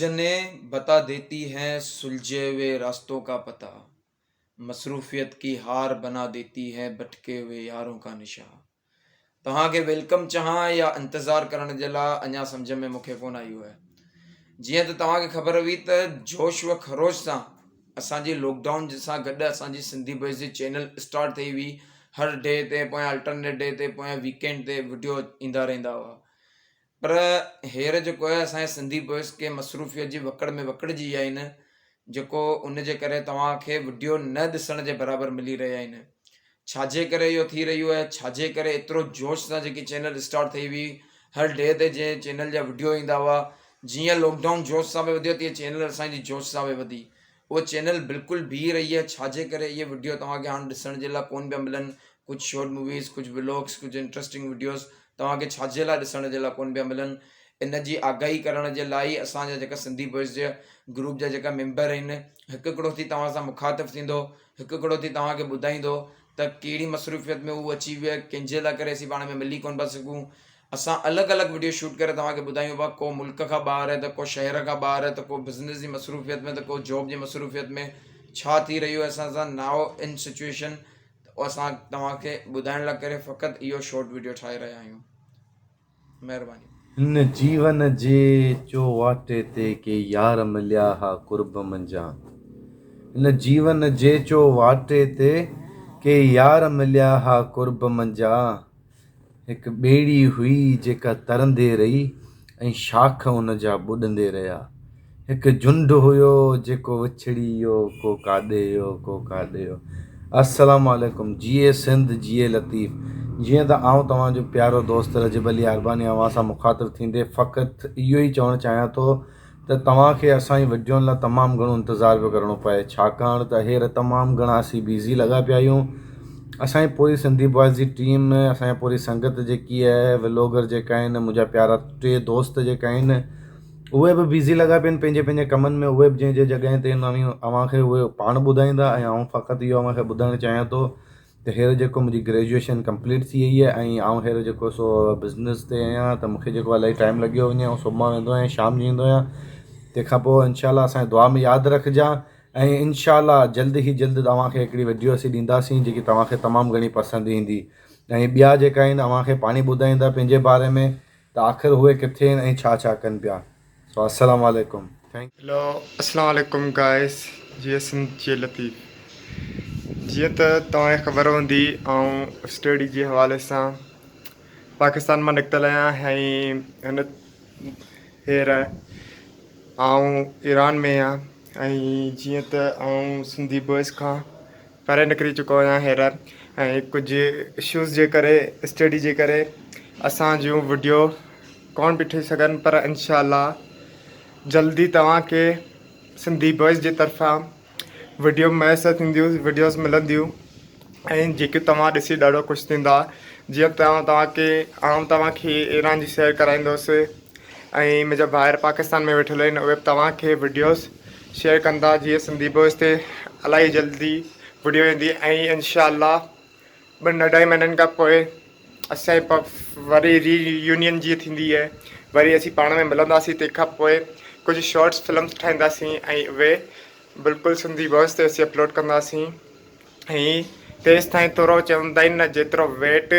उलझनें बता देती हैं सुलझे हुए रास्तों का पता। मसरूफियत की हार बना देती है भटके हुए यारों का निशा। तव्हांखे वेलकम चहां या इंतज़ार करण जे लाइ अञा सम्झ में मूंखे कोन आयो आहे। जीअं त तव्हांखे ख़बर हुई त जोश व ख़रोश सां असांजी लॉकडाउन सां गॾु असांजी सिंधी बॉइज़ जी चैनल स्टार्ट थी हुई। हर डे ते पोयां अल्टरनेट डे ते पोयां वीकेंड ते वीडियो ईंदा रहंदा हुआ। पर हींअर जेको आहे असांजे सिंधी बॉइज़ खे मसरूफ़ियत जी वकड़ में वकड़जी विया आहिनि, जेको उन जे करे तव्हांखे वीडियो न ॾिसण जे बराबरि मिली रहिया आहिनि। छाजे करे इहो थी रहियो आहे, छाजे करे एतिरो जोश सां जेकी चैनल स्टार्ट थी हुई, हर डे ते जंहिं चैनल जा वीडियो ईंदा हुआ, जीअं लॉकडाउन जोश सां पे वधियो तीअं चैनल असांजी जोश सां पे वधी। उहा चैनल बिल्कुलु बीह रही आहे। छाजे करे इहे वीडियो तव्हांखे हाणे ॾिसण जे लाइ कोन पिया मिलनि। कुझु शॉर्ट मूवीज़, कुझु व्लॉग्स, कुझु इंट्रस्टिंग वीडियोज़ तव्हांखे छाजे लाइ ॾिसण जे लाइ कोन पिया मिलनि। इन जी आगाही करण जे लाइ असांजा जेका सिंधी बॉइज़ जे ग्रुप जा जेका मेंबर आहिनि, हिकु हिकिड़ो थी तव्हां सां मुखातिबु थींदो, हिकु हिकिड़ो थी तव्हांखे ॿुधाईंदो त कहिड़ी मसरूफ़ियत में उहो अची वियो आहे, कंहिंजे लाइ करे असीं पाण में मिली कोन पिया सघूं। असां अलॻि अलॻि वीडियो शूट करे तव्हांखे ॿुधायूं पिया। को मुल्क खां ॿाहिरि आहे, त को शहर खां ॿाहिरि आहे, त को बिज़नेस जी मसरूफ़ियत में, त को जॉब जी मसरूफ़ियत में छा थी रहियो आहे असां सां नाउ इन सिचुएशन, असां तव्हांखे ॿुधाइण लाइ करे फ़क़ति इहो शॉर्ट वीडियो ठाहे रहिया आहियूं। महिरबानी। हिन जीवन जे चौवाटे ते के यार मिलिया हा कुर्ब मंझां। हिन जीवन जे चौवाटे ते के यार मिलिया हा कुर्ब मंझां। हिकु ॿेड़ी हुई जेका तरंदे रही ऐं शाख उन जा ॿुॾंदे रहिया। हिकु झुंड हुयो जेको विछड़ी वियो, को काॾे वियो, को काॾे वियो। अस्सलामु अलैकुम। जिए सिंध, जिए लतीफ़। जीअं त आउं तव्हांजो प्यारो दोस्त रजब अली अरबानी अव्हां सां मुखातिबु थींदे फ़क़ति इहो ई चवणु चाहियां थो त तव्हांखे असांजी वीडियोनि लाइ तमामु घणो इंतज़ारु पियो करिणो पए, छाकाणि त हींअर तमामु घणा असीं बिज़ी लॻा पिया आहियूं। असांजी पूरी सिंधी बॉइज़ जी टीम, असांजी पूरी संगत जेकी आहे, व्लॉगर जेका आहिनि, मुंहिंजा प्यारा टे दोस्त जेका आहिनि, उहे बि बिज़ी लॻा पिया आहिनि पंहिंजे पंहिंजे कमनि में। उहे बि जंहिं जॻहि ते नयूं अव्हांखे उहे पाण ॿुधाईंदा ऐं आउं फ़क़ति इहो अव्हांखे ॿुधाइणु चाहियां थो त हींअर जेको मुंहिंजी ग्रेजुएशन कंप्लीट थी वई आहे ऐं आउं हींअर जेको सो बिज़नेस ते आहियां, त मूंखे जेको इलाही टाइम लॻियो वञे। ऐं सुभाणे वेंदो आहियां, शाम जो ईंदो आहियां। तंहिंखां पोइ इनशाला असांजे दुआ में यादि रखिजां ऐं इनशाला जल्द ई जल्द तव्हांखे हिकिड़ी वीडियो असीं ॾींदासीं जेकी तव्हांखे तमामु घणी पसंदि ईंदी। ऐं ॿिया जेका आहिनि अव्हांखे पाणी ॿुधाईंदा पंहिंजे बारे में त आख़िर उहे किथे आहिनि ऐं छा छा कनि पिया। सो अस्सलाम वालेकुम। हेलो, अस्सलाम वालेकुम गाइस। जिए सिंध, जिए लतीफ़। जीअं त तव्हांखे ख़बर हूंदी, ऐं स्टडी जे हवाले सां पाकिस्तान मां निकितल आहियां ऐं हिन हींअर आउं ईरान में आहियां। ऐं जीअं त आउं सिंधी बॉइज़ खां परे निकिरी चुको आहियां हींअर, ऐं कुझु इशूज़ जे करे, स्टडी जे करे असां जूं वीडियो कोन पई ठही सघनि। पर इंशाअल्लाह जल्दी तव्हांखे सिंधी बॉइज़ जे तरफ़ां वीडियो मैसर थींदियूं, वीडियोज़ मिलंदियूं ऐं जेके तव्हां ॾिसी ॾाढो ख़ुशि थींदा। जीअं तव्हांखे ईरान जी सैर कराईंदुसि ऐं मुंहिंजा ॿाहिरि पाकिस्तान में वेठल आहिनि, उहे बि तव्हांखे वीडियोज़ शेयर कंदा। जीअं सिंधी बॉइज़ ते इलाही जल्दी वीडियो ईंदी ऐं इंशाअल्लाह 2-2.5 महीननि खां पोइ असांजी वरी रीयूनियन जीअं थींदी आहे, वरी असीं पाण में मिलंदासीं। तंहिंखां पोइ कुझु शॉर्ट्स फिल्म्स ठाहींदासीं ऐं उहे बिल्कुलु सिंधी बॉइज़ ते असीं अपलोड कंदासीं। ऐं तेसि ताईं थोरो चवंदा आहिनि न, जेतिरो वेट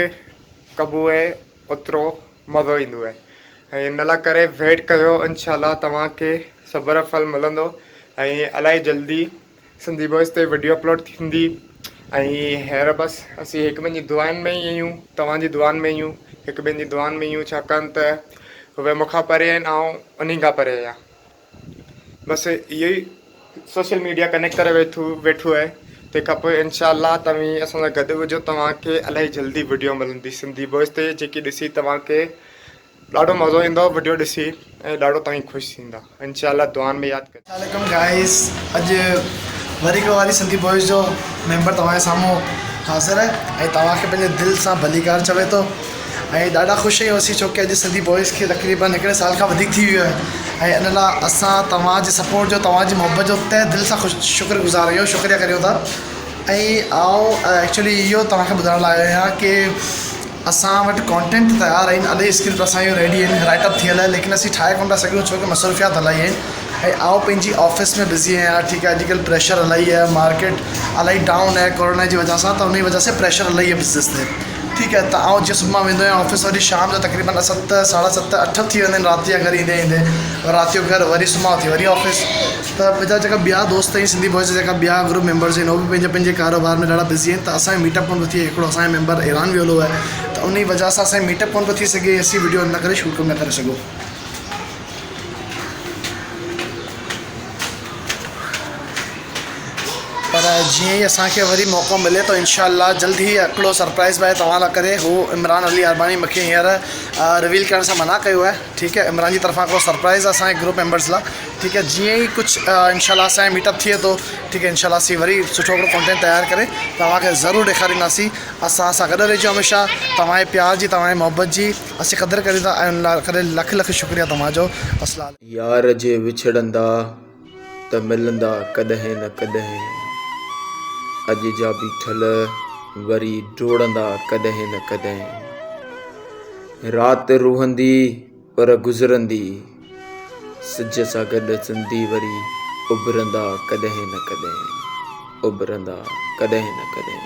कबो आहे ओतिरो मज़ो ईंदो आहे। ऐं इन लाइ करे वेट कयो, इंशाअल्लाह तव्हांखे सब्र फल मिलंदो ऐं इलाही जल्दी सिंधी बॉइज़ ते वीडियो अपलोड थींदी। ऐं हींअर बसि असीं हिकु ॿिए जी दुआनि में ई आहियूं, तव्हांजी दुआनि में आहियूं, हिकु ॿिए जी दुआनि में आहियूं, छाकाणि त उहे मूंखां परे आहिनि, ऐं उन्ही खां परे आहियां। बसि इहो ई सोशल मीडिया कनेक्ट करे वेठो आहे। तंहिंखां पोइ इंशाअल्लाह तव्हीं असां सां गॾु हुजो, तव्हांखे इलाही जल्दी वीडियो मिलंदी सिंधी बॉइज़ ते, जेकी ॾिसी तव्हांखे ॾाढो मज़ो ईंदो वीडियो ॾिसी ऐं ॾाढो तव्हां ख़ुशि थींदा। इंशाअल्लाह दुआनि में यादि कयो। वालेकुम गाइस, अॼु वरी हिकु वारी सिंधी बॉइज़ जो मेंबर तव्हांजे साम्हूं हाज़िर आहे ऐं तव्हांखे पंहिंजे दिलि सां भलीकार चवे थो। ऐं ॾाढा ख़ुशि आहियूं असीं, छोकी अॼु सिंधी बॉइज़ खे तक़रीबन 1 साल खां वधीक थी वियो आहे। ऐं इन लाइ असां तव्हांजे सपोर्ट जो, तव्हांजी मोहबत जो तहे दिलि सां शुक्रगुज़ार आहियूं, शुक्रिया करियूं था। ऐं आउं एक्चुअली इहो तव्हांखे ॿुधाइण लाइ आयो आहियां की असां वटि कॉन्टेंट तयारु आहिनि, इलाही स्क्रिप्ट असांजो रेडी आहिनि, राइटअप थियल आहे, लेकिन असीं ठाहे कोन था सघूं छोकी मसरूफ़ियात इलाही आहिनि। ऐं आउं पंहिंजी ऑफिस में बिज़ी आहियां, ठीकु आहे। अॼुकल्ह प्रेशर इलाही आहे, मार्केट इलाही डाउन आहे कोरोना जी वजह सां, त उन जी वजह से प्रेशर इलाही आहे बिज़नेस ते, ठीकु आहे। त आउं जीअं सुबुह वेंदो आहियां ऑफिस, वरी शाम जो तक़रीबन 7 साढा 7 8 थी वेंदा आहिनि राति जा घर ईंदे ईंदे, राति जो घर वरी सुम्हां उथी वरी ऑफिस। त मुंहिंजा जेका ॿिया दोस्त आहिनि सिंधी बॉयज़ जेका ॿिया ग्रुप मेंबर्स आहिनि, उहे बि पंहिंजे पंहिंजे कारोबार में ॾाढा बिज़ी आहिनि। त असांजो मीटअप कोन थी, हिकिड़ो असांजो मेंबर ईरान वियो आहे, त उन जी वजह सां असांजो मीटअप कोन थी सघे, असीं वीडियो न करे शूट न करे सघूं। पर जीअं ई असांखे वरी मौक़ो मिले थो इंशाअल्लाह जल्दी ई हिकिड़ो सरप्राइज़ बाय तव्हां लाइ करे, हू इमरान अली अरबानी मूंखे हींअर रिवील करण सां मना कयो आहे, ठीकु आहे। इमरान जी तरफ़ां हिकिड़ो सरप्राइज़ आहे असांजे ग्रुप मेंबर्स लाइ, ठीकु आहे। जीअं ई कुझु इंशाअल्लाह असांजो मीटअप थिए थो, ठीकु आहे, इंशाअल्लाह असीं वरी सुठो हिकिड़ो कॉन्टेंट तयारु करे तव्हांखे ज़रूरु ॾेखारींदासीं। असां सां गॾु रहिजो हमेशह, तव्हांजे प्यार जी, तव्हांजे मोहबत जी असीं क़दुरु कयूं था, ऐं उन लाइ करे लख लख शुक्रिया तव्हांजो। अस्सलाम। यार जे विछड़ंदा त मिलंदा कॾहिं न कॾहिं, अॼु जा बीठल वरी डोड़ंदा कॾहिं न कॾहिं। राति रूहंदी पर गुज़रंदी, सिज सां गॾु सिंधी वरी उभरंदा कॾहिं न कॾहिं, उभरंदा कॾहिं न कॾहिं।